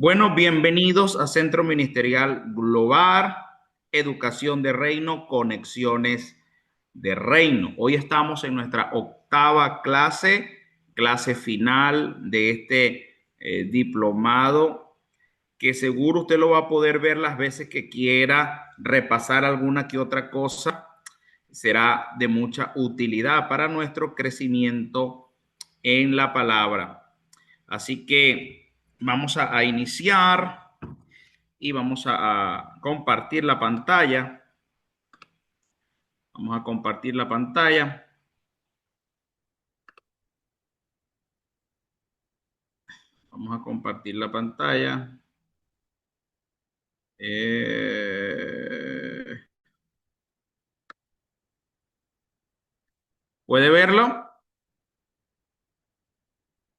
Bueno, bienvenidos a Centro Ministerial Global, Educación de Reino, Conexiones de Reino. Hoy estamos en nuestra octava clase final de este diplomado, que seguro usted lo va a poder ver las veces que quiera, repasar alguna que otra cosa. Será de mucha utilidad para nuestro crecimiento en la palabra. Así que vamos a iniciar y vamos a compartir la pantalla. Vamos a compartir la pantalla. Vamos a compartir la pantalla. ¿Puede verlo?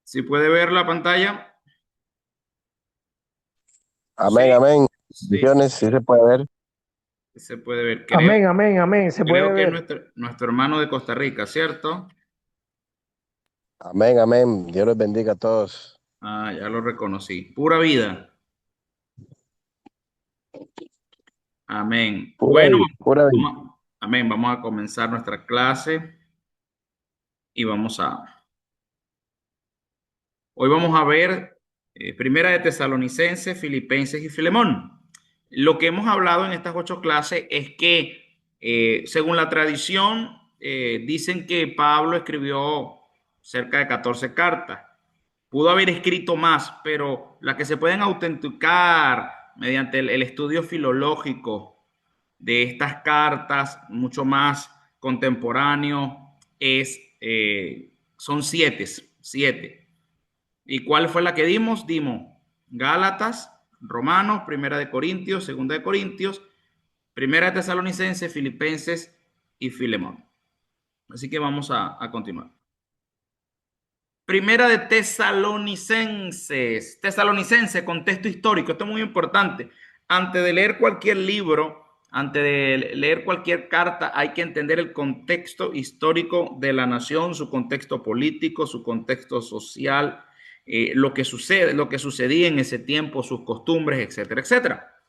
¿Sí puede ver la pantalla? Amén, Sí, amén. sí, Bendiciones, sí se puede ver. se puede ver. Amén, amén, amén. Se puede Creo que es ver. nuestro hermano de Costa Rica, ¿cierto? Amén, amén. Dios los bendiga a todos. Ah, ya lo reconocí. Pura vida. Amén. Pura Bueno, vida, pura vida. amén. Vamos a comenzar nuestra clase y hoy vamos a ver Primera de Tesalonicenses, Filipenses y Filemón. Lo que hemos hablado en estas 8 clases es que, según la tradición, dicen que Pablo escribió cerca de 14 cartas. Pudo haber escrito más, pero las que se pueden autenticar mediante el estudio filológico de estas cartas, mucho más contemporáneo, son siete. ¿Y cuál fue la que dimos? Dimos Gálatas, Romanos, Primera de Corintios, Segunda de Corintios, Primera de Tesalonicenses, Filipenses y Filemón. Así que vamos a continuar. Primera de Tesalonicenses. Tesalonicense, contexto histórico. Esto es muy importante. Antes de leer cualquier libro, antes de leer cualquier carta, hay que entender el contexto histórico de la nación, su contexto político, su contexto social, lo que sucede, lo que sucedía en ese tiempo, sus costumbres, etcétera, etcétera.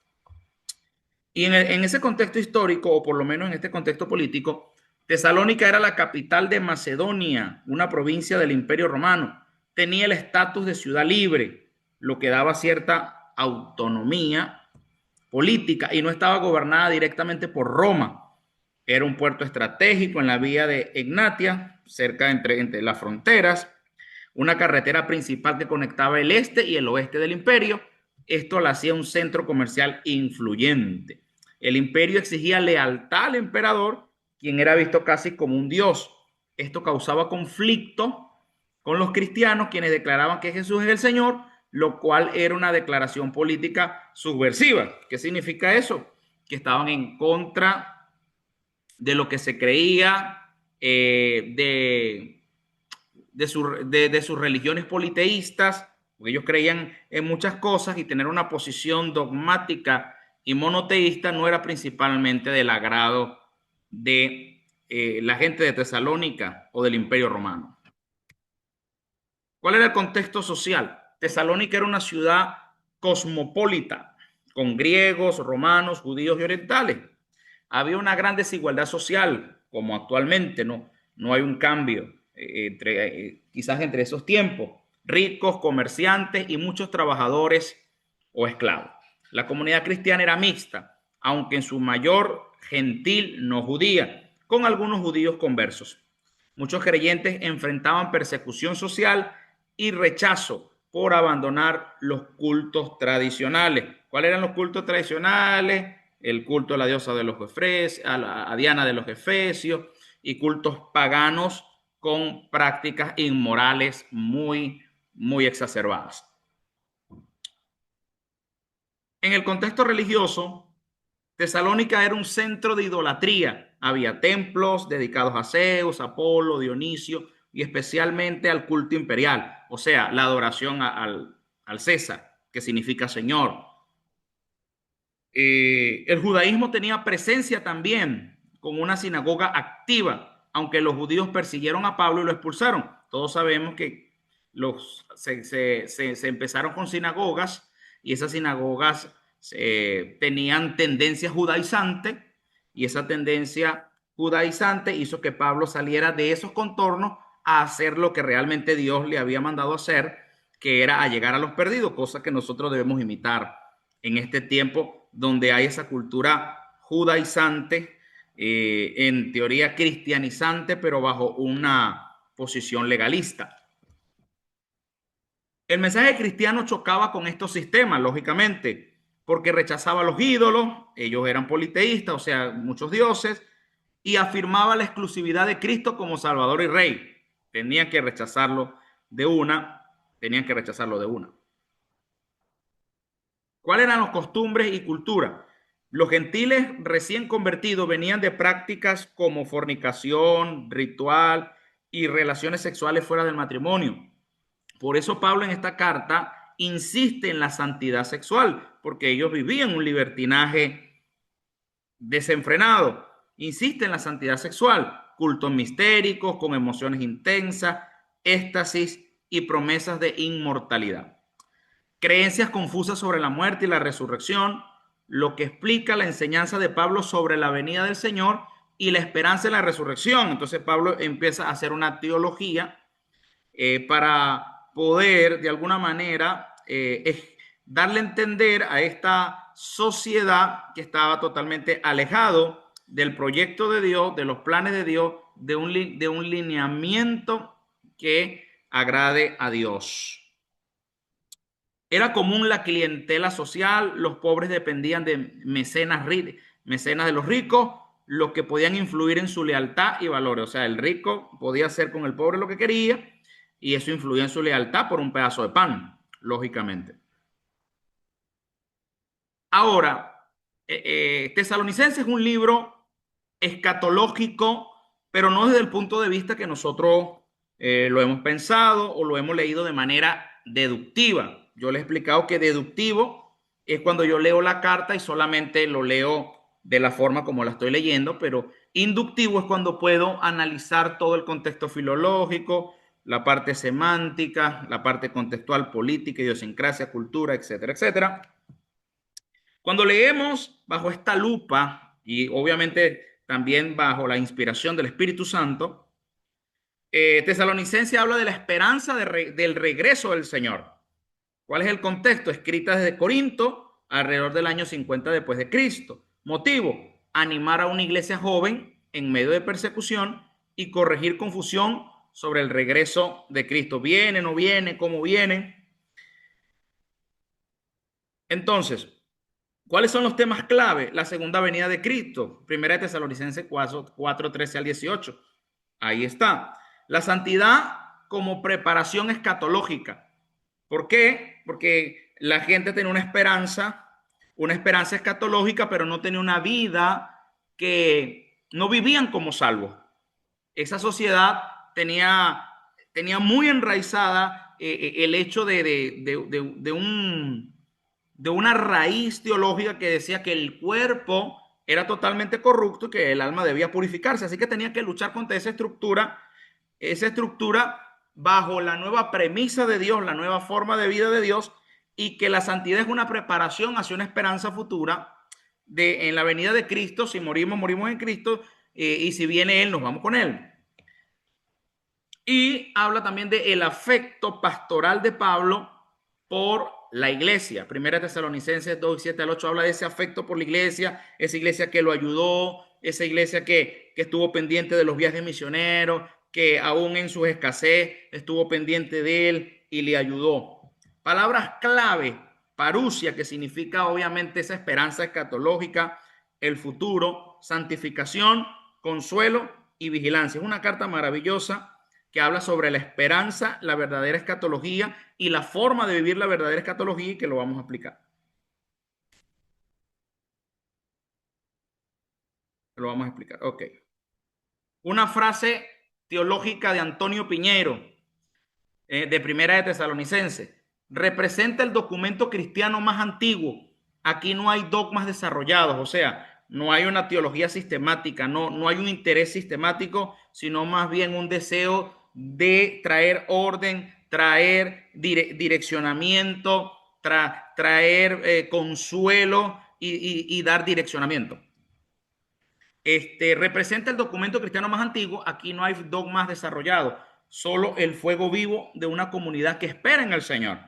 Y en ese contexto histórico, o por lo menos en este contexto político, Tesalónica era la capital de Macedonia, una provincia del Imperio Romano. Tenía el estatus de ciudad libre, lo que daba cierta autonomía política y no estaba gobernada directamente por Roma. Era un puerto estratégico en la vía de Egnatia, cerca entre las fronteras, una carretera principal que conectaba el este y el oeste del imperio. Esto la hacía un centro comercial influyente. El imperio exigía lealtad al emperador, quien era visto casi como un dios. Esto causaba conflicto con los cristianos, quienes declaraban que Jesús es el Señor, lo cual era una declaración política subversiva. ¿Qué significa eso? Que estaban en contra de lo que se creía, de sus religiones politeístas, porque ellos creían en muchas cosas y tener una posición dogmática y monoteísta no era principalmente del agrado de la gente de Tesalónica o del Imperio Romano. ¿Cuál era el contexto social? Tesalónica era una ciudad cosmopolita, con griegos, romanos, judíos y orientales. Había una gran desigualdad social, como actualmente, no hay un cambio quizás entre esos tiempos. Ricos, comerciantes y muchos trabajadores o esclavos. La comunidad cristiana era mixta, aunque en su mayor gentil no judía, con algunos judíos conversos. Muchos creyentes enfrentaban persecución social y rechazo por abandonar los cultos tradicionales. ¿Cuáles eran los cultos tradicionales? El culto a la diosa de los Efesios, a Diana de los Efesios, y cultos paganos con prácticas inmorales muy exacerbadas. En el contexto religioso, Tesalónica era un centro de idolatría. Había templos dedicados a Zeus, Apolo, Dionisio y especialmente al culto imperial, o sea, la adoración al César, que significa Señor. El judaísmo tenía presencia también con una sinagoga activa, aunque los judíos persiguieron a Pablo y lo expulsaron. Todos sabemos que se empezaron con sinagogas y esas sinagogas tenían tendencia judaizante, y esa tendencia judaizante hizo que Pablo saliera de esos contornos a hacer lo que realmente Dios le había mandado hacer, que era a llegar a los perdidos, cosa que nosotros debemos imitar en este tiempo donde hay esa cultura judaizante, en teoría cristianizante, pero bajo una posición legalista. El mensaje cristiano chocaba con estos sistemas, lógicamente, porque rechazaba los ídolos, ellos eran politeístas, o sea, muchos dioses, y afirmaba la exclusividad de Cristo como Salvador y Rey. Tenían que rechazarlo de una, tenían que rechazarlo de una. ¿Cuáles eran las costumbres y cultura? Los gentiles recién convertidos venían de prácticas como fornicación, ritual y relaciones sexuales fuera del matrimonio. Por eso Pablo en esta carta insiste en la santidad sexual, porque ellos vivían un libertinaje desenfrenado. Insiste en la santidad sexual, cultos mistéricos con emociones intensas, éxtasis y promesas de inmortalidad. Creencias confusas sobre la muerte y la resurrección, lo que explica la enseñanza de Pablo sobre la venida del Señor y la esperanza en la resurrección. Entonces Pablo empieza a hacer una teología para poder de alguna manera darle a entender a esta sociedad que estaba totalmente alejado del proyecto de Dios, de los planes de Dios, de un lineamiento que agrade a Dios. Era común la clientela social, los pobres dependían de mecenas de los ricos, los que podían influir en su lealtad y valores. O sea, el rico podía hacer con el pobre lo que quería, y eso influía en su lealtad por un pedazo de pan, lógicamente. Ahora, Tesalonicenses es un libro escatológico, pero no desde el punto de vista que nosotros lo hemos pensado o lo hemos leído de manera deductiva. Yo les he explicado que deductivo es cuando yo leo la carta y solamente lo leo de la forma como la estoy leyendo, pero inductivo es cuando puedo analizar todo el contexto filológico, la parte semántica, la parte contextual, política, idiosincrasia, cultura, etcétera, etcétera. Cuando leemos bajo esta lupa y obviamente también bajo la inspiración del Espíritu Santo, Tesalonicense habla de la esperanza del regreso del Señor. ¿Cuál es el contexto? Escrita desde Corinto alrededor del año 50 después de Cristo. Motivo: animar a una iglesia joven en medio de persecución y corregir confusión sobre el regreso de Cristo. ¿Viene, no viene? ¿Cómo viene? Entonces, ¿cuáles son los temas clave? La segunda venida de Cristo. Primera de Tesalonicenses 4, 13 al 18. Ahí está. La santidad como preparación escatológica. ¿Por qué? Porque la gente tenía una esperanza escatológica, pero no tenía una vida, que no vivían como salvos. Esa sociedad tenía muy enraizada el hecho de una raíz teológica que decía que el cuerpo era totalmente corrupto y que el alma debía purificarse. Así que tenía que luchar contra esa estructura bajo la nueva premisa de Dios, la nueva forma de vida de Dios, y que la santidad es una preparación hacia una esperanza futura en la venida de Cristo. Si morimos, morimos en Cristo, y si viene Él, nos vamos con Él. Y habla también del afecto pastoral de Pablo por la iglesia. Primera Tesalonicenses 2, 7 al 8 habla de ese afecto por la iglesia, esa iglesia que lo ayudó, esa iglesia que estuvo pendiente de los viajes misioneros, que aún en su escasez estuvo pendiente de él y le ayudó. Palabras clave: parusia, que significa obviamente esa esperanza escatológica, el futuro; santificación, consuelo y vigilancia. Es una carta maravillosa que habla sobre la esperanza, la verdadera escatología y la forma de vivir la verdadera escatología, y que lo vamos a explicar. Lo vamos a explicar. Ok. Una frase teológica de Antonio Piñero, de Primera de Tesalonicense: representa el documento cristiano más antiguo. Aquí no hay dogmas desarrollados, o sea, no hay una teología sistemática, no hay un interés sistemático, sino más bien un deseo de traer orden, traer direccionamiento, traer consuelo y dar direccionamiento. Representa el documento cristiano más antiguo. Aquí no hay dogmas desarrollados, solo el fuego vivo de una comunidad que espera en el Señor.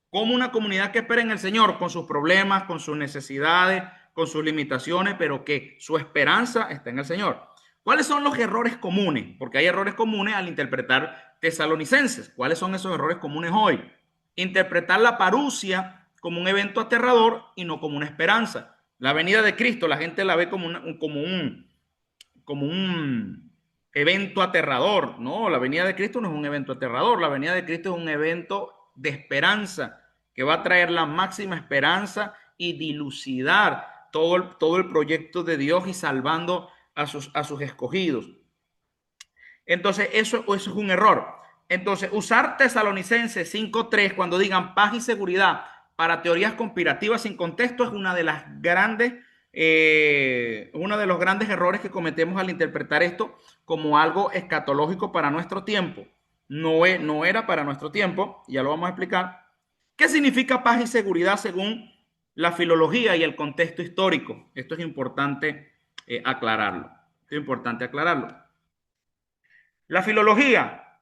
Como una comunidad que espera en el Señor, con sus problemas, con sus necesidades, con sus limitaciones, pero que su esperanza está en el Señor. ¿Cuáles son los errores comunes? Porque hay errores comunes al interpretar Tesalonicenses. ¿Cuáles son esos errores comunes hoy? Interpretar la parusia como un evento aterrador y no como una esperanza. La venida de Cristo, la gente la ve como un evento aterrador. No, la venida de Cristo no es un evento aterrador. La venida de Cristo es un evento de esperanza que va a traer la máxima esperanza y dilucidar todo el proyecto de Dios y salvando a sus escogidos. Entonces, eso es un error. Entonces, usar Tesalonicenses 5:3 cuando digan paz y seguridad para teorías conspirativas sin contexto es uno de los grandes errores que cometemos al interpretar esto como algo escatológico para nuestro tiempo. No era para nuestro tiempo, ya lo vamos a explicar. ¿Qué significa paz y seguridad según la filología y el contexto histórico? Esto es importante aclararlo. Esto es importante aclararlo. La filología,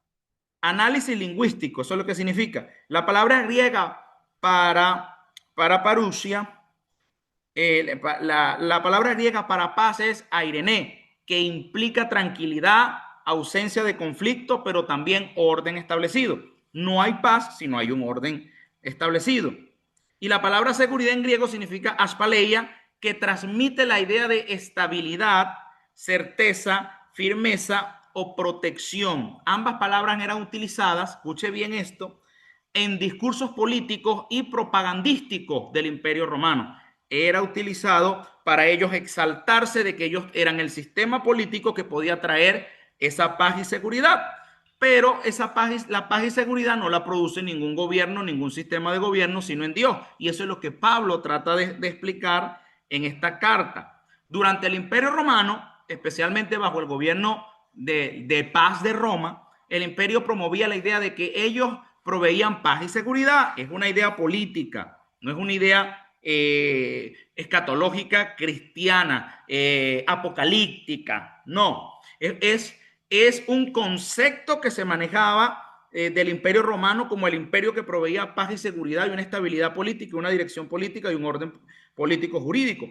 análisis lingüístico, eso es lo que significa. La palabra griega para parusia, la palabra griega para paz es airené, que implica tranquilidad, ausencia de conflicto, pero también orden establecido. No hay paz si no hay un orden establecido. Y la palabra seguridad en griego significa aspaleia, que transmite la idea de estabilidad, certeza, firmeza o protección. Ambas palabras eran utilizadas, escuche bien esto, en discursos políticos y propagandísticos del Imperio Romano. Era utilizado para ellos exaltarse de que ellos eran el sistema político que podía traer esa paz y seguridad. Pero la paz y seguridad no la produce ningún gobierno, ningún sistema de gobierno, sino en Dios. Y eso es lo que Pablo trata de explicar en esta carta. Durante el Imperio Romano, especialmente bajo el gobierno de paz de Roma, el imperio promovía la idea de que ellos proveían paz y seguridad. Es una idea política, no es una idea escatológica cristiana, apocalíptica, no. Es un concepto que se manejaba del Imperio Romano como el imperio que proveía paz y seguridad y una estabilidad política, una dirección política y un orden político jurídico.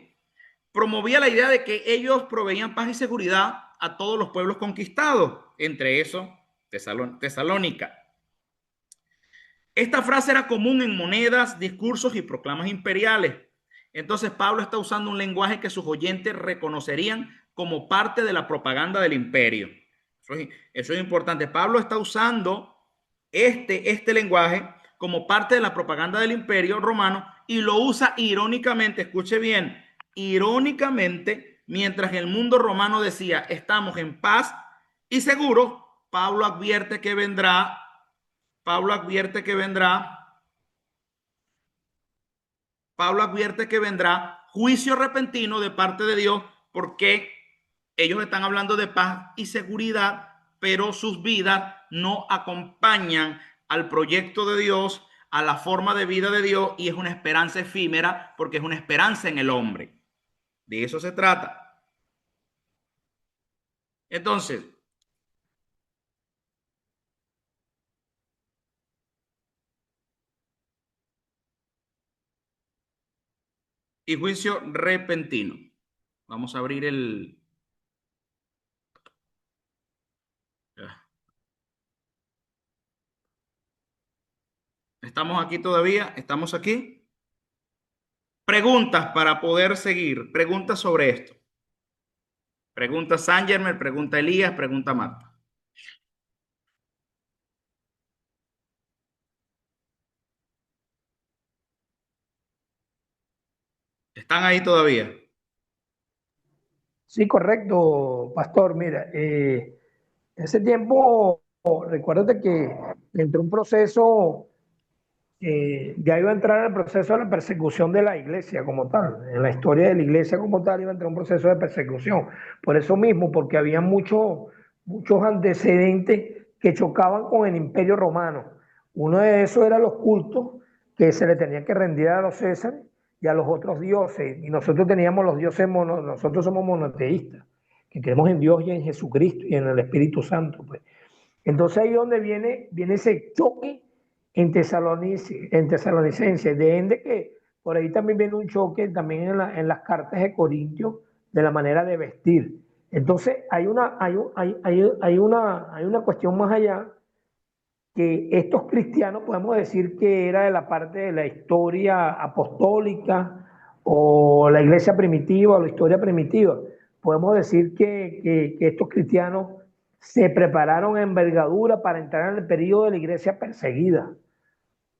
Promovía la idea de que ellos proveían paz y seguridad a todos los pueblos conquistados, entre esos Tesalónica. Esta frase era común en monedas, discursos y proclamas imperiales. Entonces Pablo está usando un lenguaje que sus oyentes reconocerían como parte de la propaganda del imperio. Eso es importante. Pablo está usando este lenguaje como parte de la propaganda del imperio romano y lo usa irónicamente, escuche bien, irónicamente, mientras el mundo romano decía estamos en paz y seguros, Pablo advierte que vendrá Pablo advierte que vendrá, Pablo advierte que vendrá juicio repentino de parte de Dios porque ellos están hablando de paz y seguridad, pero sus vidas no acompañan al proyecto de Dios, a la forma de vida de Dios, y es una esperanza efímera porque es una esperanza en el hombre. De eso se trata. Entonces, y juicio repentino. Vamos a abrir el... ¿Estamos aquí todavía? ¿Estamos aquí? Preguntas para poder seguir. Preguntas sobre esto. Pregunta Sangermer, pregunta Elías, pregunta Marta. ¿Están ahí todavía? Sí, correcto, pastor. Mira, ese tiempo, recuérdate que entró un proceso, ya iba a entrar en el proceso de la persecución de la iglesia como tal. En la historia de la iglesia como tal iba a entrar un proceso de persecución. Por eso mismo, porque había muchos antecedentes que chocaban con el imperio romano. Uno de esos eran los cultos que se le tenía que rendir a los Césares y a los otros dioses. Y nosotros teníamos los dioses, nosotros somos monoteístas, que creemos en Dios y en Jesucristo y en el Espíritu Santo, pues. Entonces ahí donde viene ese choque en tesalonicenses, de ende que por ahí también viene un choque también en las cartas de Corintios de la manera de vestir. Entonces hay una cuestión más allá, que estos cristianos podemos decir que era de la parte de la historia apostólica o la iglesia primitiva o la historia primitiva. Podemos decir que estos cristianos se prepararon a envergadura para entrar en el periodo de la iglesia perseguida,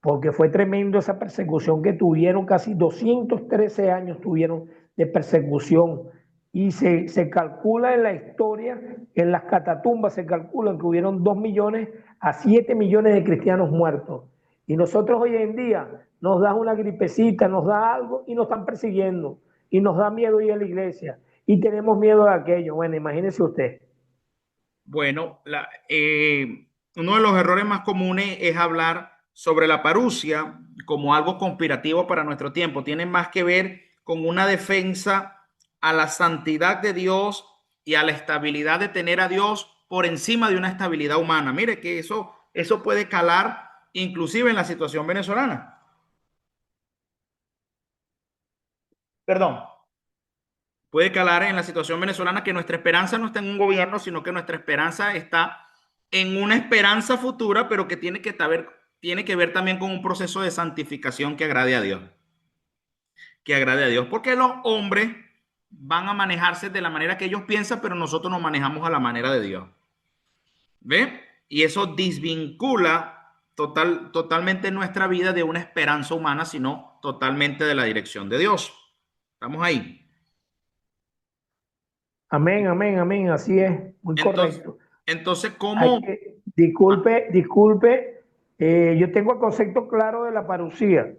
porque fue tremendo esa persecución que tuvieron, casi 213 años tuvieron de persecución. Y se calcula en la historia, en las catatumbas se calculan que hubieron 2 millones a 7 millones de cristianos muertos. Y nosotros hoy en día nos da una gripecita, nos da algo y nos están persiguiendo. Y nos da miedo ir a la iglesia. Y tenemos miedo de aquello. Bueno, imagínese usted. Bueno, uno de los errores más comunes es hablar sobre la parusia como algo conspirativo para nuestro tiempo. Tiene más que ver con una defensa a la santidad de Dios y a la estabilidad de tener a Dios por encima de una estabilidad humana. Mire que eso puede calar inclusive en la situación venezolana. Perdón. Puede calar en la situación venezolana, que nuestra esperanza no está en un gobierno, sino que nuestra esperanza está en una esperanza futura, pero que tiene que ver también con un proceso de santificación que agrade a Dios. Que agrade a Dios. Porque los hombres van a manejarse de la manera que ellos piensan, pero nosotros nos manejamos a la manera de Dios. ¿Ve? Y eso desvincula totalmente nuestra vida de una esperanza humana, sino totalmente de la dirección de Dios. ¿Estamos ahí? Amén, amén, amén, así es, muy Entonces, correcto. entonces ¿cómo? Disculpe, yo tengo el concepto claro de la parucía.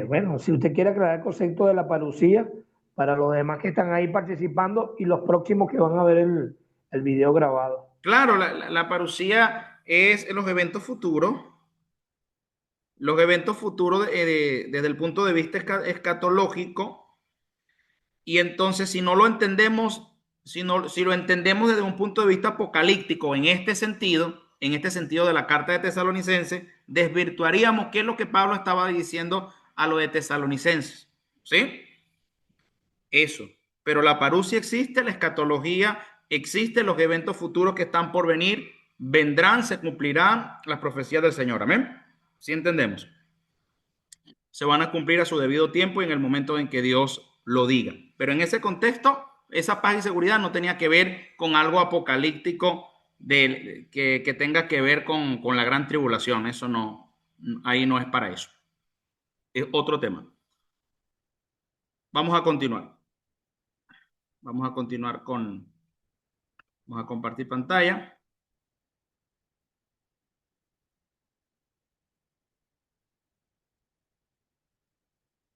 Bueno, si usted quiere aclarar el concepto de la parucía, para los demás que están ahí participando y los próximos que van a ver el video grabado. Claro, la parucía es los eventos futuros desde el punto de vista escatológico. Y entonces, si no lo entendemos, si lo entendemos desde un punto de vista apocalíptico en este sentido de la carta de Tesalonicenses, desvirtuaríamos qué es lo que Pablo estaba diciendo a lo de Tesalonicenses. ¿Sí? Eso. Pero la parusia existe, la escatología existe, los eventos futuros que están por venir vendrán, se cumplirán las profecías del Señor. Amén. ¿Sí entendemos? Se van a cumplir a su debido tiempo y en el momento en que Dios lo diga. Pero en ese contexto, esa paz y seguridad no tenía que ver con algo apocalíptico que tenga que ver con la gran tribulación. Eso no, ahí no es para eso. Es otro tema. Vamos a continuar. Vamos a continuar vamos a compartir pantalla.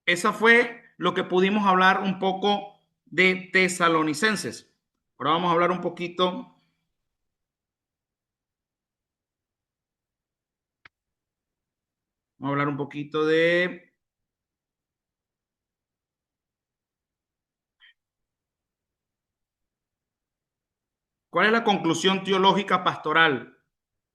Esa fue lo que pudimos hablar un poco de Tesalonicenses. Ahora vamos a hablar un poquito. Vamos a hablar un poquito de ¿cuál es la conclusión teológica pastoral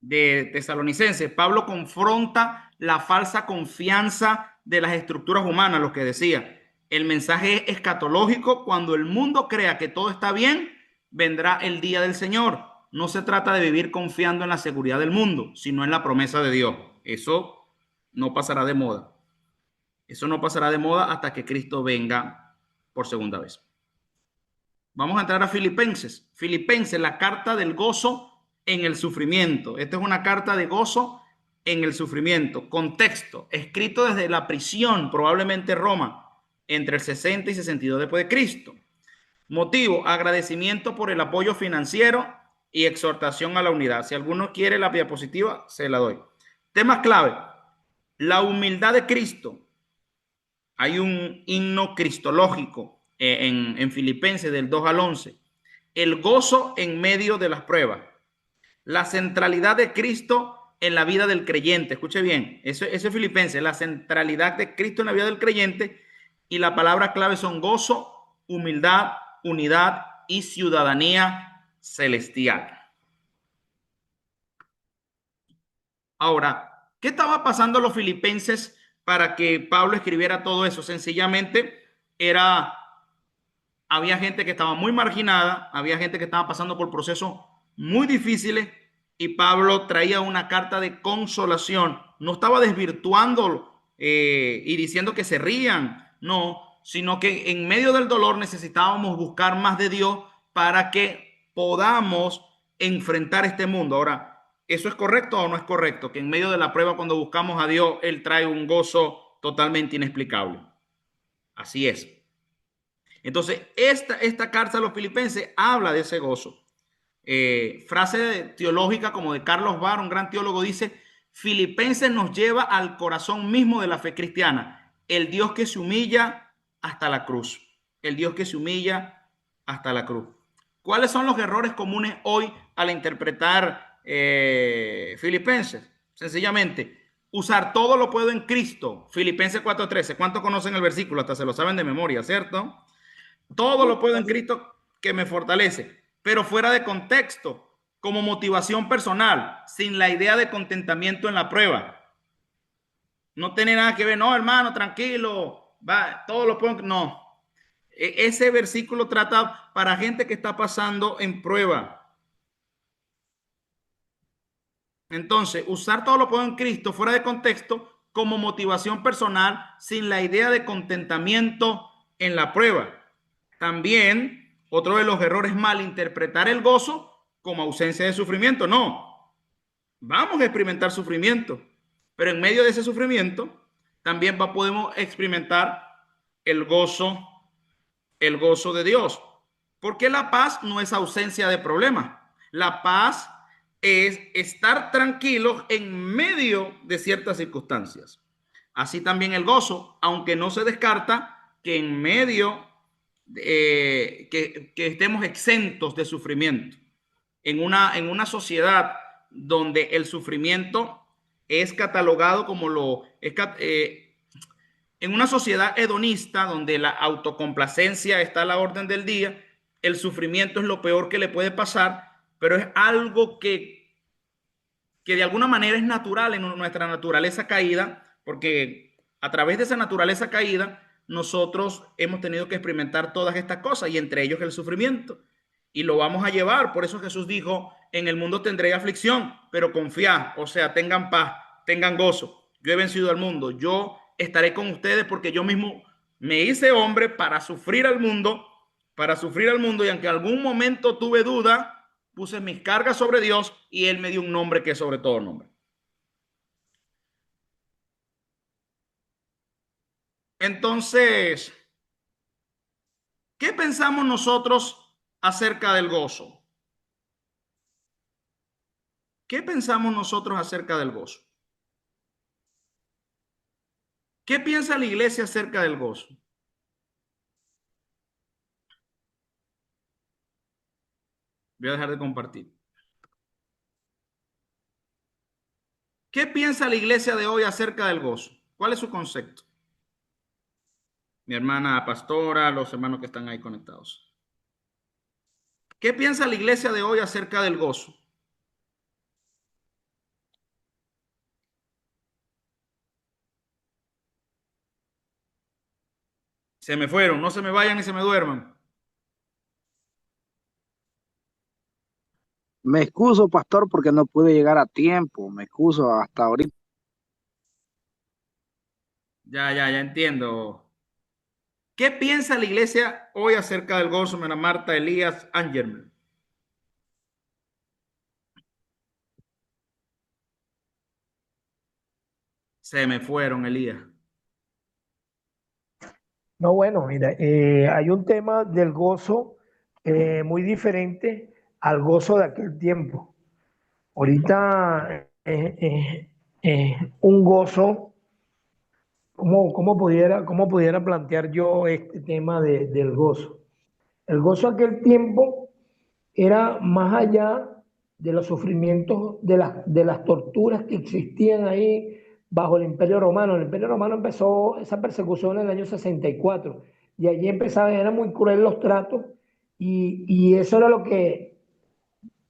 de Tesalonicenses? Pablo confronta la falsa confianza de las estructuras humanas, lo que decía. El mensaje es escatológico. Cuando el mundo crea que todo está bien, vendrá el día del Señor. No se trata de vivir confiando en la seguridad del mundo, sino en la promesa de Dios. Eso no pasará de moda. Eso no pasará de moda hasta que Cristo venga por segunda vez. Vamos a entrar a Filipenses. Filipenses, la carta del gozo en el sufrimiento. Esta es una carta de gozo en el sufrimiento. Contexto, escrito desde la prisión, probablemente Roma, entre el 60 y 62 después de Cristo. Motivo, agradecimiento por el apoyo financiero y exhortación a la unidad. Si alguno quiere la diapositiva, se la doy. Temas clave, la humildad de Cristo. Hay un himno cristológico en Filipenses del 2 al 11. El gozo en medio de las pruebas. La centralidad de Cristo en la vida del creyente. Escuche bien, eso es Filipenses, la centralidad de Cristo en la vida del creyente, y la palabra clave son gozo, humildad, unidad y ciudadanía celestial. Ahora, ¿qué estaba pasando a los filipenses para que Pablo escribiera todo eso? Sencillamente había gente que estaba muy marginada, había gente que estaba pasando por procesos muy difíciles, y Pablo traía una carta de consolación. No estaba desvirtuando y diciendo que se rían, no, sino que en medio del dolor necesitábamos buscar más de Dios para que podamos enfrentar este mundo. Ahora, ¿eso es correcto o no es correcto? Que en medio de la prueba, cuando buscamos a Dios, Él trae un gozo totalmente inexplicable. Así es. Entonces, esta carta a los filipenses habla de ese gozo. Frase teológica como de Carlos Barr, un gran teólogo, dice: Filipenses nos lleva al corazón mismo de la fe cristiana, el Dios que se humilla hasta la cruz. El Dios que se humilla hasta la cruz. ¿Cuáles son los errores comunes hoy al interpretar Filipenses? Sencillamente, usar todo lo puedo en Cristo. Filipenses 4:13. ¿Cuántos conocen el versículo? Hasta se lo saben de memoria, ¿cierto? Todo lo puedo en Cristo que me fortalece, pero fuera de contexto, como motivación personal, sin la idea de contentamiento en la prueba. No tiene nada que ver, no, hermano, tranquilo, va, todo lo puedo, no. Ese versículo trata para gente que está pasando en prueba. Entonces, usar todo lo puedo en Cristo fuera de contexto como motivación personal, sin la idea de contentamiento en la prueba. También, otro de los errores, malinterpretar el gozo como ausencia de sufrimiento. No, vamos a experimentar sufrimiento, pero en medio de ese sufrimiento también podemos experimentar el gozo de Dios. Porque la paz no es ausencia de problemas. La paz es estar tranquilos en medio de ciertas circunstancias. Así también el gozo, aunque no se descarta que en medio que estemos exentos de sufrimiento. En una sociedad donde el sufrimiento es catalogado como en una sociedad hedonista donde la autocomplacencia está a la orden del día, el sufrimiento es lo peor que le puede pasar, pero es algo que de alguna manera es natural en nuestra naturaleza caída, porque a través de esa naturaleza caída nosotros hemos tenido que experimentar todas estas cosas, y entre ellos el sufrimiento, y lo vamos a llevar. Por eso Jesús dijo: en el mundo tendréis aflicción, pero confiad, o sea, tengan paz, tengan gozo, yo he vencido al mundo, yo estaré con ustedes, porque yo mismo me hice hombre para sufrir al mundo, y aunque en algún momento tuve duda, puse mis cargas sobre Dios y Él me dio un nombre que es sobre todo nombre. Entonces, ¿qué pensamos nosotros acerca del gozo? ¿Qué pensamos nosotros acerca del gozo? ¿Qué piensa la iglesia acerca del gozo? Voy a dejar de compartir. ¿Qué piensa la iglesia de hoy acerca del gozo? ¿Cuál es su concepto? Mi hermana pastora, los hermanos que están ahí conectados. ¿Qué piensa la iglesia de hoy acerca del gozo? Se me fueron, no se me vayan ni se me duerman. Me excuso, pastor, porque no pude llegar a tiempo. Me excuso hasta ahorita. Ya entiendo. ¿Qué piensa la iglesia hoy acerca del gozo, hermana Marta, Elías, Ángel? Se me fueron, Elías. No, bueno, mira, hay un tema del gozo muy diferente al gozo de aquel tiempo. Ahorita un gozo, cómo pudiera plantear yo este tema del gozo? El gozo de aquel tiempo era más allá, de los sufrimientos, de las torturas que existían ahí bajo el Imperio Romano. El Imperio Romano empezó esa persecución en el año 64 y allí empezaban, eran muy crueles los tratos y eso era lo que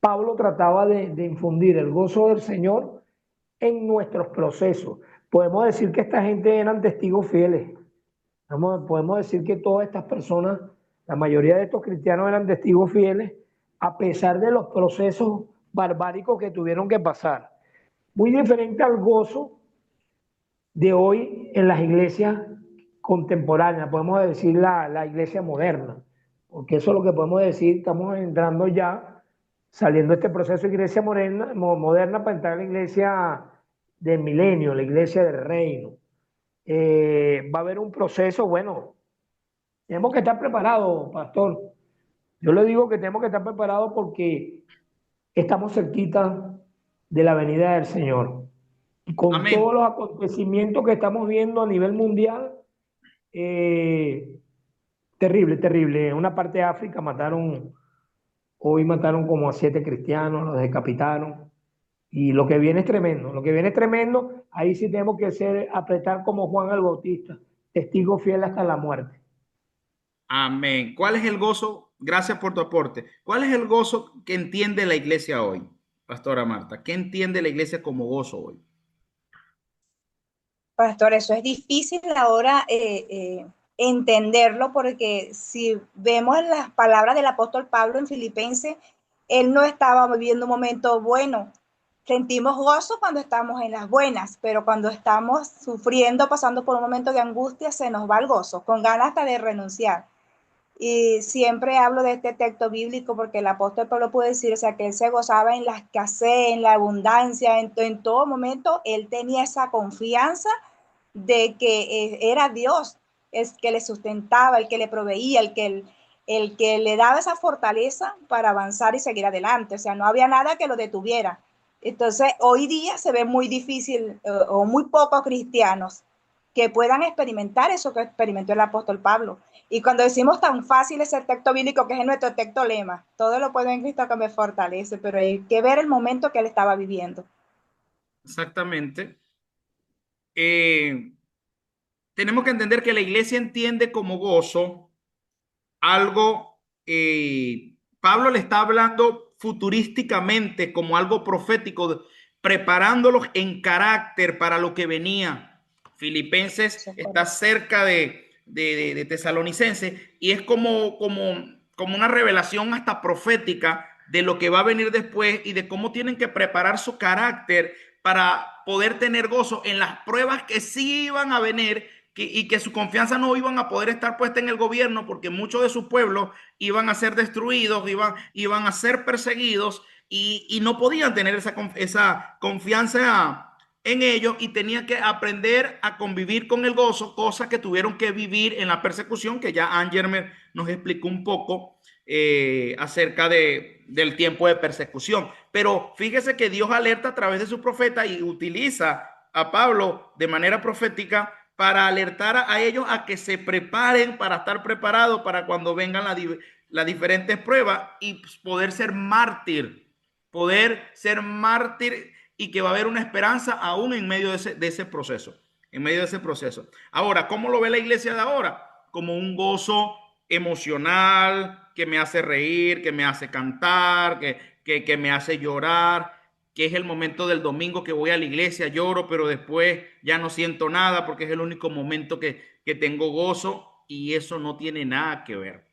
Pablo trataba de infundir, el gozo del Señor en nuestros procesos. Podemos decir que esta gente eran testigos fieles. Podemos decir que todas estas personas, la mayoría de estos cristianos eran testigos fieles, a pesar de los procesos barbáricos que tuvieron que pasar. Muy diferente al gozo de hoy en las iglesias contemporáneas, podemos decir la iglesia moderna, porque eso es lo que podemos decir, estamos entrando ya, saliendo de este proceso de iglesia moderna para entrar a la iglesia del milenio, la iglesia del reino. Va a haber un proceso, bueno, tenemos que estar preparados, pastor. Yo le digo que tenemos que estar preparados porque estamos cerquita de la venida del Señor. Y con Amén. todos los acontecimientos que estamos viendo a nivel mundial, terrible, terrible. En una parte de África hoy mataron como a 7 cristianos, los decapitaron. Y lo que viene es tremendo, lo que viene es tremendo. Ahí sí tenemos que apretar como Juan el Bautista, testigo fiel hasta la muerte. Amén. ¿Cuál es el gozo? Gracias por tu aporte. ¿Cuál es el gozo que entiende la iglesia hoy, Pastora Marta? ¿Qué entiende la iglesia como gozo hoy? Pastor, eso es difícil ahora entenderlo porque si vemos las palabras del apóstol Pablo en Filipenses, él no estaba viviendo un momento bueno. Sentimos gozo cuando estamos en las buenas, pero cuando estamos sufriendo, pasando por un momento de angustia, se nos va el gozo, con ganas hasta de renunciar. Y siempre hablo de este texto bíblico porque el apóstol Pablo puede decir, o sea, que él se gozaba en la escasez, en la abundancia, en todo momento, él tenía esa confianza de que era Dios el que le sustentaba, el que le proveía, el que le daba esa fortaleza para avanzar y seguir adelante. O sea, no había nada que lo detuviera. Entonces, hoy día se ve muy difícil o muy pocos cristianos que puedan experimentar eso que experimentó el apóstol Pablo. Y cuando decimos tan fácil ese texto bíblico que es nuestro texto lema, todo lo puedo en Cristo que me fortalece, pero hay que ver el momento que él estaba viviendo. Exactamente. Tenemos que entender que la iglesia entiende como gozo algo, Pablo le está hablando futurísticamente como algo profético, preparándolos en carácter para lo que venía. Filipenses está cerca de Tesalonicenses y es como una revelación hasta profética de lo que va a venir después y de cómo tienen que preparar su carácter para poder tener gozo en las pruebas que sí iban a venir y que su confianza no iban a poder estar puesta en el gobierno porque muchos de sus pueblos iban a ser destruidos, iban a ser perseguidos y no podían tener esa confianza en ellos y tenían que aprender a convivir con el gozo, cosa que tuvieron que vivir en la persecución, que ya Angermer nos explicó un poco acerca del tiempo de persecución. Pero fíjese que Dios alerta a través de su profeta y utiliza a Pablo de manera profética para alertar a ellos a que se preparen para estar preparados para cuando vengan las diferentes pruebas y poder ser mártir y que va a haber una esperanza aún en medio de ese proceso, en medio de ese proceso. Ahora, ¿cómo lo ve la iglesia de ahora? Como un gozo emocional que me hace reír, que me hace cantar, que me hace llorar, que es el momento del domingo que voy a la iglesia, lloro, pero después ya no siento nada porque es el único momento que tengo gozo y eso no tiene nada que ver.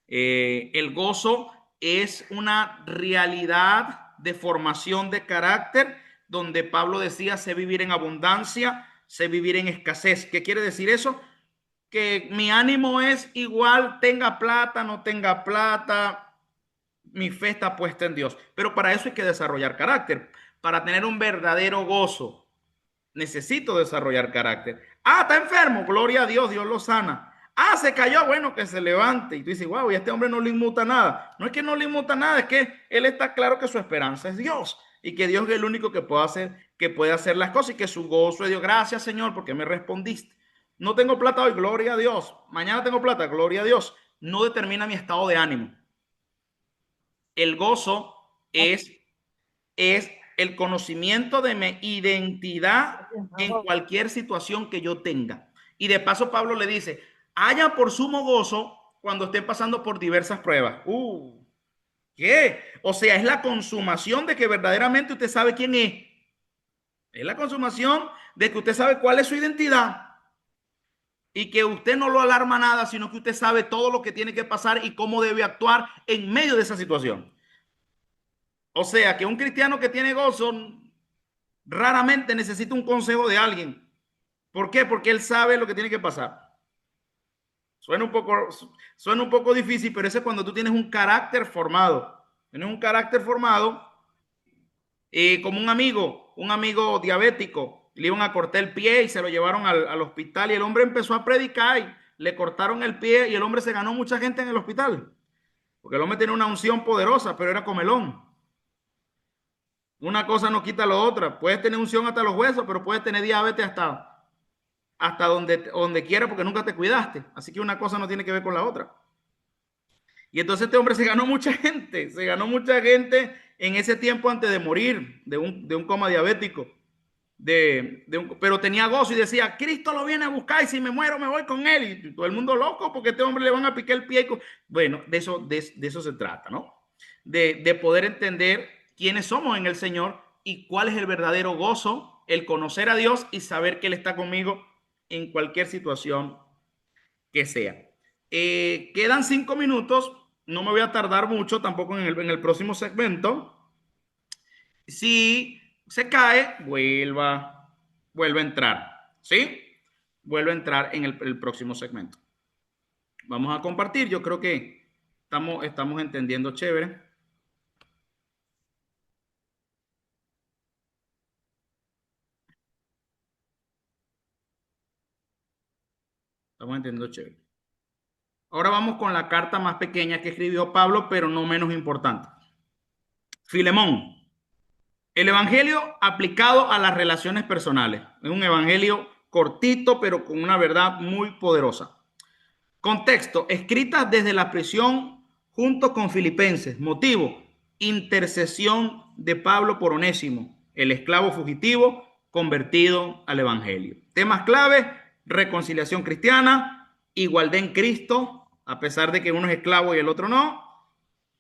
El gozo es una realidad de formación de carácter donde Pablo decía, sé vivir en abundancia, sé vivir en escasez. ¿Qué quiere decir eso? Que mi ánimo es igual, tenga plata, no tenga plata, mi fe está puesta en Dios. Pero para eso hay que desarrollar carácter. Para tener un verdadero gozo, necesito desarrollar carácter. Ah, está enfermo, gloria a Dios, Dios lo sana. Ah, se cayó, bueno, que se levante. Y tú dices, wow, y a este hombre no le inmuta nada. No es que no le inmuta nada, es que él está claro que su esperanza es Dios. Y que Dios es el único que puede hacer las cosas y que su gozo es Dios. Gracias, Señor, porque me respondiste. No tengo plata hoy, gloria a Dios. Mañana tengo plata, gloria a Dios. No determina mi estado de ánimo. El gozo es el conocimiento de mi identidad en cualquier situación que yo tenga. Y de paso Pablo le dice, haya por sumo gozo cuando estén pasando por diversas pruebas. ¿Qué? O sea, es la consumación de que verdaderamente usted sabe quién es. Es la consumación de que usted sabe cuál es su identidad y que usted no lo alarma nada, sino que usted sabe todo lo que tiene que pasar y cómo debe actuar en medio de esa situación. O sea, que un cristiano que tiene gozo raramente necesita un consejo de alguien. ¿Por qué? Porque él sabe lo que tiene que pasar. Suena un poco difícil, pero eso es cuando tú tienes un carácter formado. Tienes un carácter formado como un amigo diabético. Le iban a cortar el pie y se lo llevaron al hospital y el hombre empezó a predicar y le cortaron el pie y el hombre se ganó mucha gente en el hospital. Porque el hombre tenía una unción poderosa, pero era comelón. Una cosa no quita la otra. Puedes tener unción hasta los huesos, pero puedes tener diabetes hasta donde quiera porque nunca te cuidaste. Así que una cosa no tiene que ver con la otra. Y entonces este hombre se ganó mucha gente en ese tiempo antes de morir de un coma diabético. Pero tenía gozo y decía, Cristo lo viene a buscar y si me muero me voy con él. Y todo el mundo loco porque a este hombre le van a picar el pie. Bueno, de eso se trata, ¿no? De poder entender quiénes somos en el Señor y cuál es el verdadero gozo, el conocer a Dios y saber que Él está conmigo en cualquier situación que sea. Quedan 5 minutos, no me voy a tardar mucho tampoco en el próximo segmento. Si se cae, vuelve a entrar, ¿sí? Vuelve a entrar en el próximo segmento. Vamos a compartir, yo creo que estamos entendiendo chévere. Estamos entendiendo chévere. Ahora vamos con la carta más pequeña que escribió Pablo, pero no menos importante. Filemón. El evangelio aplicado a las relaciones personales. Es un evangelio cortito, pero con una verdad muy poderosa. Contexto. Escritas desde la prisión junto con Filipenses. Motivo. Intercesión de Pablo por Onésimo, el esclavo fugitivo convertido al evangelio. Temas clave: reconciliación cristiana, igualdad en Cristo, a pesar de que uno es esclavo y el otro no,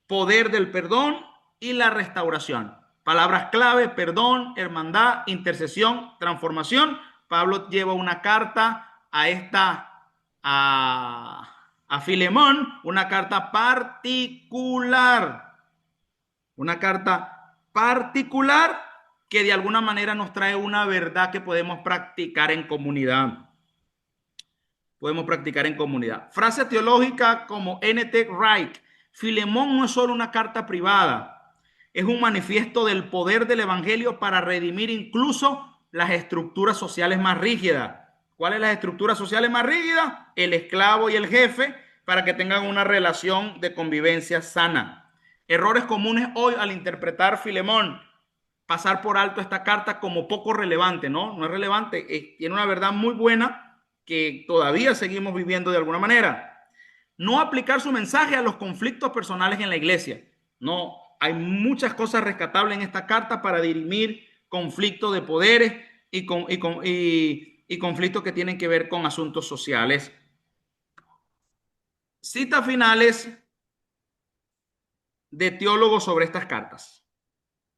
poder del perdón y la restauración. Palabras clave: perdón, hermandad, intercesión, transformación. Pablo lleva una carta a Filemón, una carta particular. Una carta particular que de alguna manera nos trae una verdad que podemos practicar en comunidad. Podemos practicar en comunidad. Frase teológica como N.T. Wright: Filemón no es solo una carta privada, es un manifiesto del poder del evangelio para redimir incluso las estructuras sociales más rígidas. ¿Cuáles son las estructuras sociales más rígidas? El esclavo y el jefe, para que tengan una relación de convivencia sana. Errores comunes hoy al interpretar Filemón: pasar por alto esta carta como poco relevante. No es relevante, tiene una verdad muy buena que todavía seguimos viviendo de alguna manera. No aplicar su mensaje a los conflictos personales en la iglesia. No, hay muchas cosas rescatables en esta carta para dirimir conflictos de poderes y conflictos que tienen que ver con asuntos sociales. Citas finales de teólogos sobre estas cartas.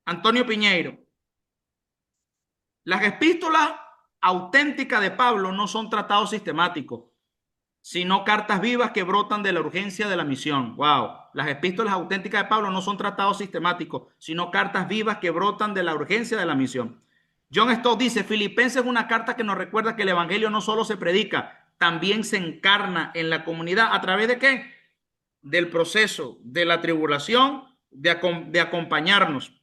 Antonio Piñeiro: las epístolas auténticas de Pablo no son tratados sistemáticos, sino cartas vivas que brotan de la urgencia de la misión. Wow. Las epístolas auténticas de Pablo no son tratados sistemáticos, sino cartas vivas que brotan de la urgencia de la misión. John Stott dice: Filipenses es una carta que nos recuerda que el evangelio no solo se predica, también se encarna en la comunidad. ¿A través de qué? Del proceso de la tribulación, de acompañarnos.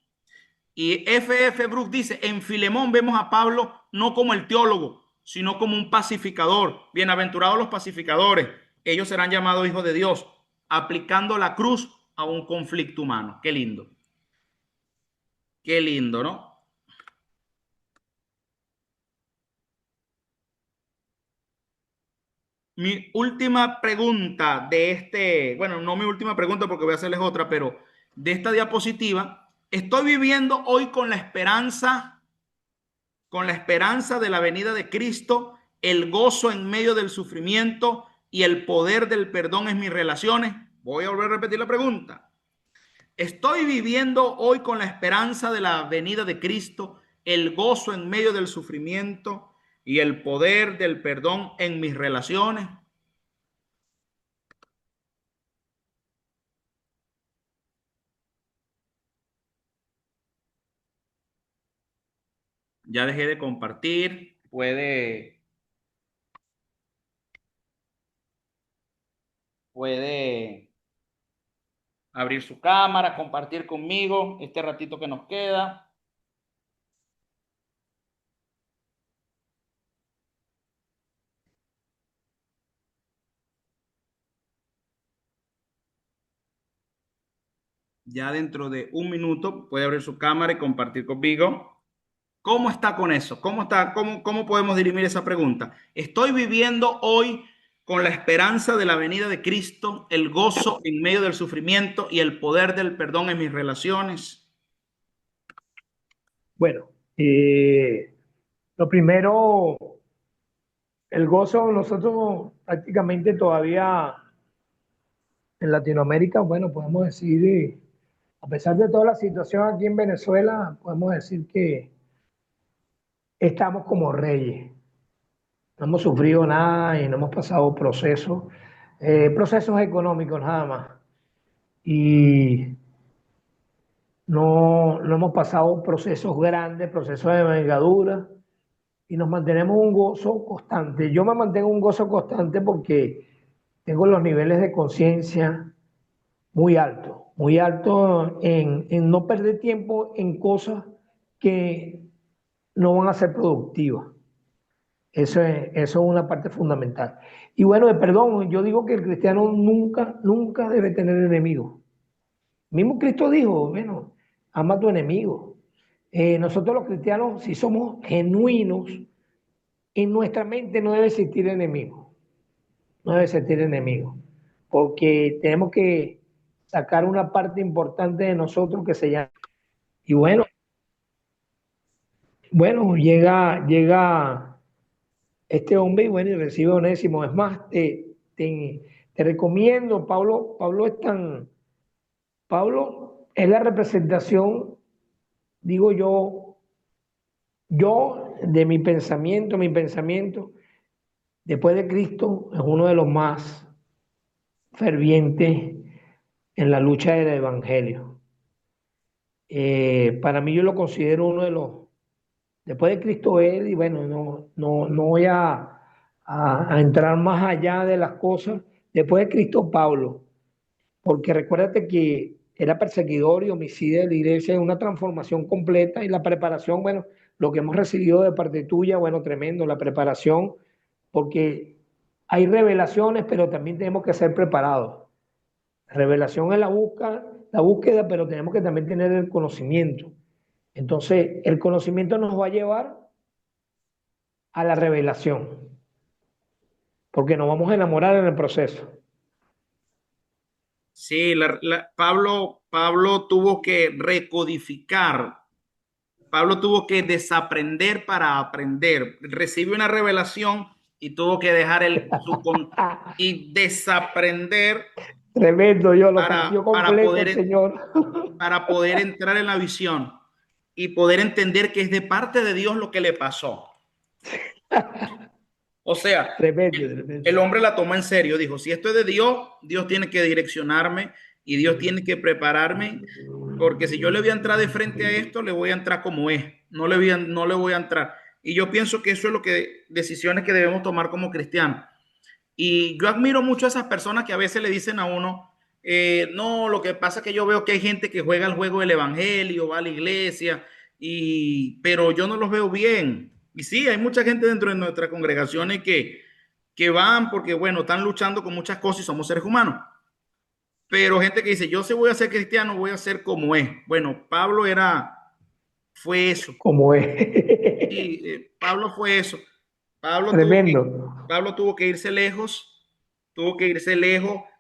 Y F.F. Bruce dice: en Filemón vemos a Pablo no como el teólogo, sino como un pacificador. Bienaventurados los pacificadores, ellos serán llamados hijos de Dios, aplicando la cruz a un conflicto humano. Qué lindo. Qué lindo, ¿no? Mi última pregunta bueno, no mi última pregunta porque voy a hacerles otra, pero de esta diapositiva Estoy viviendo hoy con la esperanza de la venida de Cristo, el gozo en medio del sufrimiento y el poder del perdón en mis relaciones. Voy a volver a repetir la pregunta. Estoy viviendo hoy con la esperanza de la venida de Cristo, el gozo en medio del sufrimiento y el poder del perdón en mis relaciones. Ya dejé de compartir. Puede abrir su cámara, compartir conmigo este ratito que nos queda. Ya dentro de un minuto puede abrir su cámara y compartir conmigo. ¿Cómo está con eso? ¿Cómo podemos dirimir esa pregunta? ¿Estoy viviendo hoy con la esperanza de la venida de Cristo, el gozo en medio del sufrimiento y el poder del perdón en mis relaciones? Bueno, lo primero, el gozo, nosotros prácticamente todavía en Latinoamérica, bueno, podemos decir, a pesar de toda la situación aquí en Venezuela, podemos decir que estamos como reyes. No hemos sufrido nada y no hemos pasado procesos económicos nada más. Y no hemos pasado procesos grandes, procesos de envergadura, y nos mantenemos un gozo constante. Yo me mantengo un gozo constante porque tengo los niveles de conciencia muy alto en no perder tiempo en cosas que no van a ser productivas. Eso es una parte fundamental. Y bueno, de perdón, yo digo que el cristiano nunca debe tener enemigos. Mismo Cristo dijo, bueno, ama a tu enemigo. Nosotros los cristianos, si somos genuinos, en nuestra mente no debe existir enemigo. No debe existir enemigo. Porque tenemos que sacar una parte importante de nosotros que se llama. Y bueno, llega este hombre y bueno, y recibe a Onésimo. Es más, te recomiendo, Pablo es la representación, digo yo de mi pensamiento, después de Cristo, es uno de los más fervientes en la lucha del evangelio. Para mí yo lo considero uno de los, después de Cristo él, y bueno, no voy a entrar más allá de las cosas, después de Cristo Pablo, porque recuérdate que era perseguidor y homicida de la iglesia, en una transformación completa y la preparación, bueno, lo que hemos recibido de parte tuya, bueno, tremendo, la preparación, porque hay revelaciones, pero también tenemos que ser preparados. Revelación es la búsqueda, pero tenemos que también tener el conocimiento. Entonces, el conocimiento nos va a llevar a la revelación, porque nos vamos a enamorar en el proceso. Sí, Pablo tuvo que recodificar. Pablo tuvo que desaprender para aprender. Recibió una revelación y tuvo que dejar y desaprender Tremendo, yo lo para, partió para completo el Señor. para poder entrar en la visión y poder entender que es de parte de Dios lo que le pasó. O sea, Tremendo. el hombre la toma en serio. Dijo, si esto es de Dios, Dios tiene que direccionarme y Dios tiene que prepararme, porque si yo le voy a entrar de frente a esto, le voy a entrar como es. No le voy a entrar. Y yo pienso que eso es decisiones que debemos tomar como cristianos. Y yo admiro mucho a esas personas que a veces le dicen a uno, no, lo que pasa es que yo veo que hay gente que juega el juego del evangelio, va a la iglesia, pero yo no los veo bien. Y sí, hay mucha gente dentro de nuestras congregaciones que van porque, bueno, están luchando con muchas cosas y somos seres humanos. Pero gente que dice, yo si voy a ser cristiano, voy a ser como es. Bueno, fue eso. Como es. Sí, Pablo fue eso. Tremendo. Pablo tuvo que irse lejos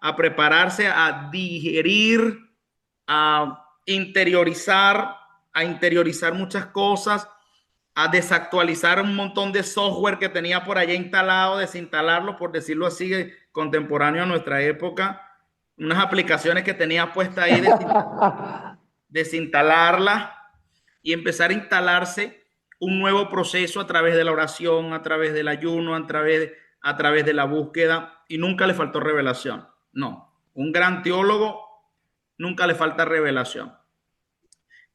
a prepararse, a digerir, a interiorizar, a interiorizar muchas cosas, a desactualizar un montón de software que tenía por allá instalado, desinstalarlo, por decirlo así, contemporáneo a nuestra época, unas aplicaciones que tenía puestas ahí, desinstalarlas y empezar a instalarse un nuevo proceso a través de la oración, a través del ayuno, a través de la búsqueda, y nunca le faltó revelación. No, un gran teólogo nunca le falta revelación.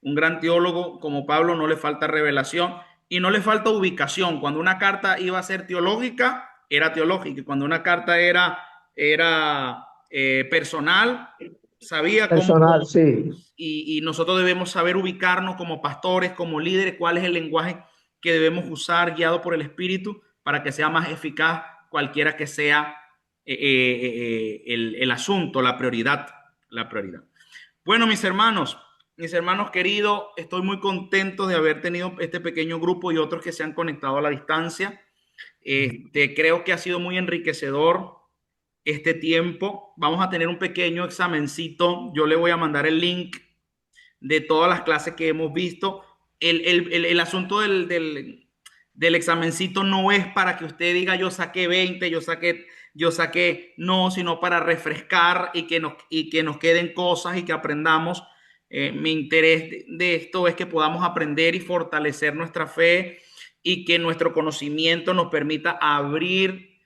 Un gran teólogo como Pablo no le falta revelación y no le falta ubicación. Cuando una carta iba a ser teológica, era teológica. Y cuando una carta era personal, sabía Personal, cómo. sí. Y nosotros debemos saber ubicarnos como pastores, como líderes, cuál es el lenguaje que debemos usar guiado por el Espíritu para que sea más eficaz cualquiera que sea el asunto, la prioridad. Bueno, mis hermanos queridos, estoy muy contento de haber tenido este pequeño grupo y otros que se han conectado a la distancia. Creo que ha sido muy enriquecedor este tiempo. Vamos a tener un pequeño examencito. Yo le voy a mandar el link de todas las clases que hemos visto. El asunto del examencito no es para que usted diga yo saqué 20, yo saqué, no, sino para refrescar y que nos queden cosas y que aprendamos. Mi interés de esto es que podamos aprender y fortalecer nuestra fe y que nuestro conocimiento nos permita abrir,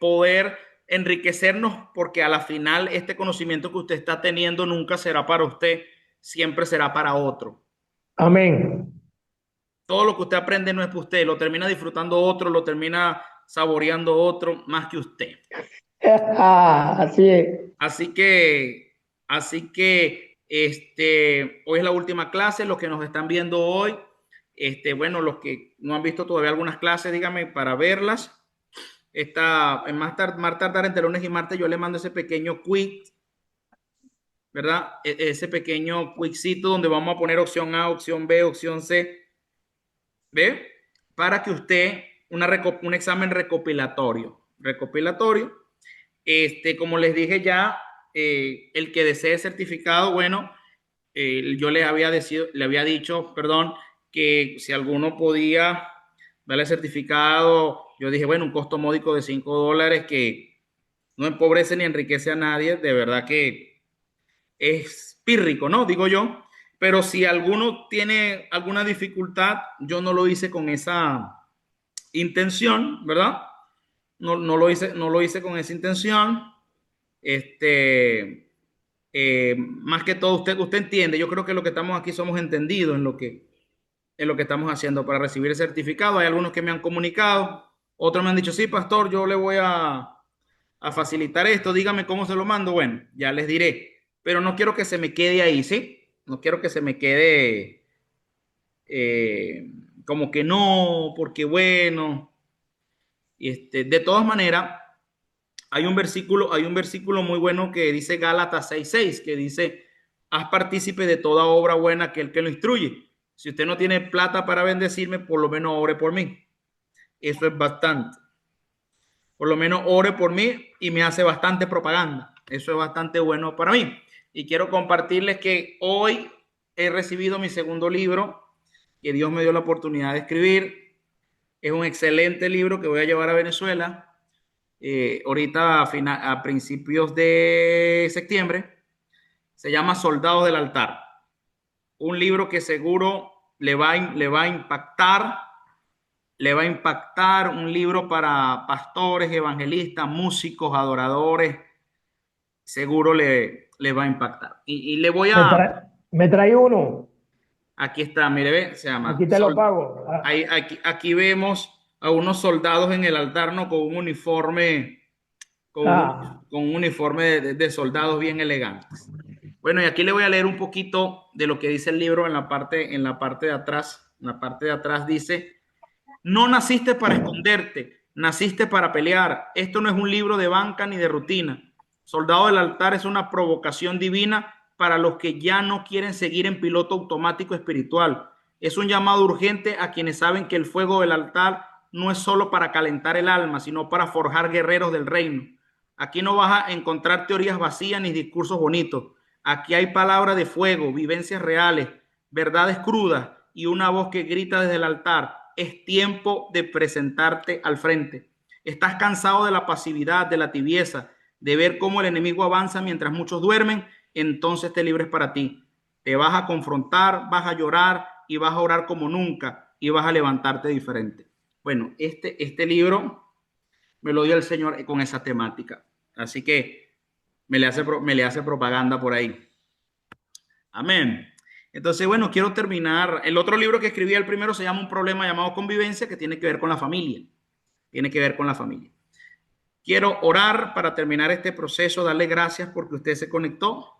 poder enriquecernos, porque a la final este conocimiento que usted está teniendo nunca será para usted, siempre será para otro. Amén. Todo lo que usted aprende no es para usted, lo termina disfrutando otro, lo termina saboreando otro más que usted. Así es. Así que hoy es la última clase. Los que nos están viendo hoy, bueno, los que no han visto todavía algunas clases, díganme para verlas. Más tardar entre lunes y martes yo le mando ese pequeño quiz, ¿verdad? Ese pequeño quizito donde vamos a poner opción A, opción B, opción C, ¿ve? Para que usted, un examen recopilatorio. Como les dije ya, el que desee certificado, bueno, yo le había dicho, perdón, que si alguno podía darle certificado, yo dije, bueno, un costo módico de $5 que no empobrece ni enriquece a nadie, de verdad que es pírrico, ¿no? Digo yo, pero si alguno tiene alguna dificultad, yo no lo hice con esa intención, ¿verdad? No lo hice con esa intención. Más que todo, usted entiende. Yo creo que lo que estamos aquí somos entendidos en lo que estamos haciendo para recibir el certificado. Hay algunos que me han comunicado, otros me han dicho, sí, pastor, yo le voy a facilitar esto, dígame cómo se lo mando. Bueno, ya les diré, pero no quiero que se me quede ahí, ¿sí? No quiero que se me quede como que no, porque bueno. De todas maneras, hay un versículo muy bueno que dice Gálatas 6:6, que dice, haz partícipe de toda obra buena aquel que lo instruye. Si usted no tiene plata para bendecirme, por lo menos ore por mí. Eso es bastante. Por lo menos ore por mí y me hace bastante propaganda. Eso es bastante bueno para mí. Y quiero compartirles que hoy he recibido mi segundo libro que Dios me dio la oportunidad de escribir. Es un excelente libro que voy a llevar a Venezuela. Ahorita a principios de septiembre. Se llama Soldados del Altar. Un libro que seguro le va a impactar, un libro para pastores, evangelistas, músicos, adoradores. Seguro le va a impactar. Y le voy a... Me trae uno. Aquí está, mire, ve, se llama... Aquí te lo pago. Aquí vemos a unos soldados en el altar, ¿no? Con un uniforme, con un uniforme de soldados bien elegantes. Bueno, y aquí le voy a leer un poquito de lo que dice el libro en la parte de atrás. En la parte de atrás dice, no naciste para esconderte, naciste para pelear. Esto no es un libro de banca ni de rutina. Soldado del Altar es una provocación divina para los que ya no quieren seguir en piloto automático espiritual. Es un llamado urgente a quienes saben que el fuego del altar no es solo para calentar el alma, sino para forjar guerreros del reino. Aquí no vas a encontrar teorías vacías ni discursos bonitos. Aquí hay palabra de fuego, vivencias reales, verdades crudas y una voz que grita desde el altar. Es tiempo de presentarte al frente. Estás cansado de la pasividad, de la tibieza, de ver cómo el enemigo avanza mientras muchos duermen. Entonces este libro es para ti. Te vas a confrontar, vas a llorar y vas a orar como nunca y vas a levantarte diferente. Bueno, este libro me lo dio el Señor con esa temática. Así que me le hace propaganda por ahí. Amén. Entonces, bueno, quiero terminar. El otro libro que escribí, el primero, se llama Un problema llamado convivencia, que tiene que ver con la familia. Tiene que ver con la familia. Quiero orar para terminar este proceso, darle gracias porque usted se conectó.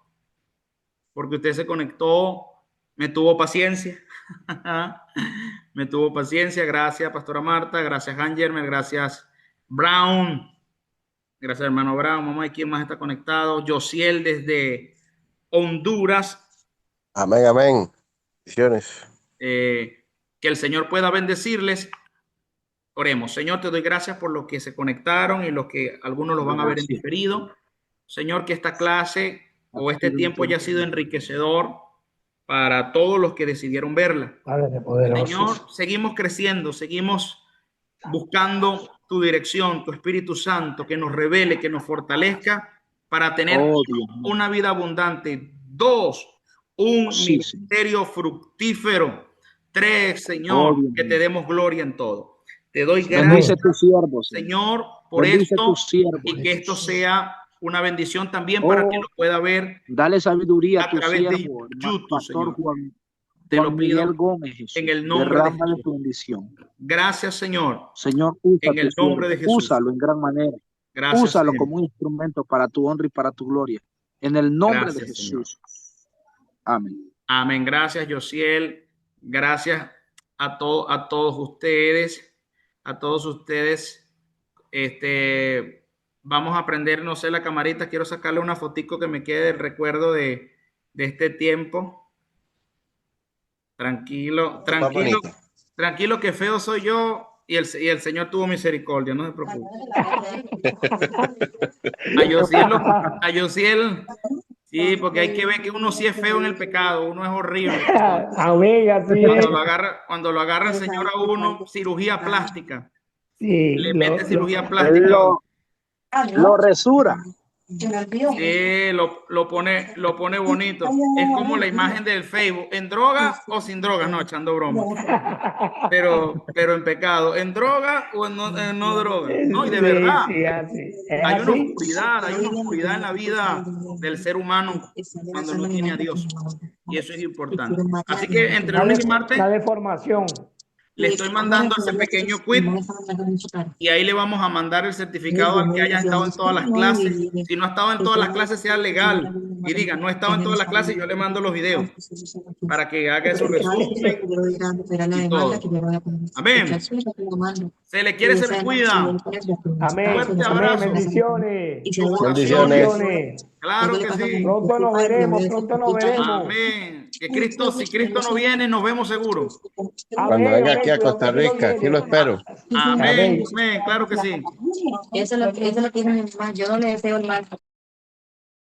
Porque usted se conectó, me tuvo paciencia. Me tuvo paciencia. Gracias, Pastora Marta. Gracias, Angermer. Gracias, Brown. Gracias, hermano Brown. Vamos a ver quién más está conectado. Josiel desde Honduras. Amén, amén. Bendiciones. Que el Señor pueda bendecirles. Oremos. Señor, te doy gracias por los que se conectaron y los que algunos los van a ver en diferido. Señor, que esta clase o este tiempo haya sido enriquecedor para todos los que decidieron verla. Señor, seguimos creciendo, seguimos buscando tu dirección, tu Espíritu Santo, que nos revele, que nos fortalezca para tener una vida abundante. 2, un ministerio fructífero. 3, Señor, que te demos gloria en todo. Te doy gracias, Señor, por esto y que esto sea una bendición también para que lo pueda ver. Dale sabiduría a través de YouTube, Señor. Te lo pido en el nombre de Jesús. Gracias, Señor. Señor, en el nombre de Jesús. Úsalo en gran manera. Gracias, úsalo Señor, como un instrumento para tu honra y para tu gloria. En el nombre de Jesús. Señor. Amén. Amén. Gracias, Josiel. Gracias a todos ustedes. A todos ustedes. Vamos a prender, no sé, la camarita. Quiero sacarle una fotico que me quede del recuerdo de este tiempo. Tranquilo, tranquilo, tranquilo, que feo soy yo y el Señor tuvo misericordia, no se preocupe. A Josiel, sí, porque hay que ver que uno sí es feo en el pecado, uno es horrible. Cuando lo agarra el Señor a uno, cirugía plástica. Sí, le mete cirugía plástica. Lo resura. Sí, lo pone bonito. Es como la imagen del Facebook. ¿En droga o sin droga? No, echando broma. Pero en pecado. ¿En droga o en no droga? No, y de verdad. Hay una oscuridad en la vida del ser humano cuando no tiene a Dios. Y eso es importante. Así que entre lunes y martes, la deformación. Le estoy mandando ese pequeño quiz y ahí le vamos a mandar el certificado al que haya estado en todas las clases. Si no ha estado en todas las clases, sea legal y diga, no he estado en todas las clases, yo le mando los videos para que haga esos resúmenes y todo. Amén. Se le quiere, se le cuida. Amén. Fuerte abrazo. Bendiciones. Bendiciones. Claro que sí. Pronto nos veremos, pronto nos veremos. Amén. Que Cristo, si Cristo no viene, nos vemos seguro. Cuando venga aquí a Costa Rica, aquí lo espero. Amén. Amén. Claro que sí. Eso es lo que dice mi mamá. Yo no le deseo el mal.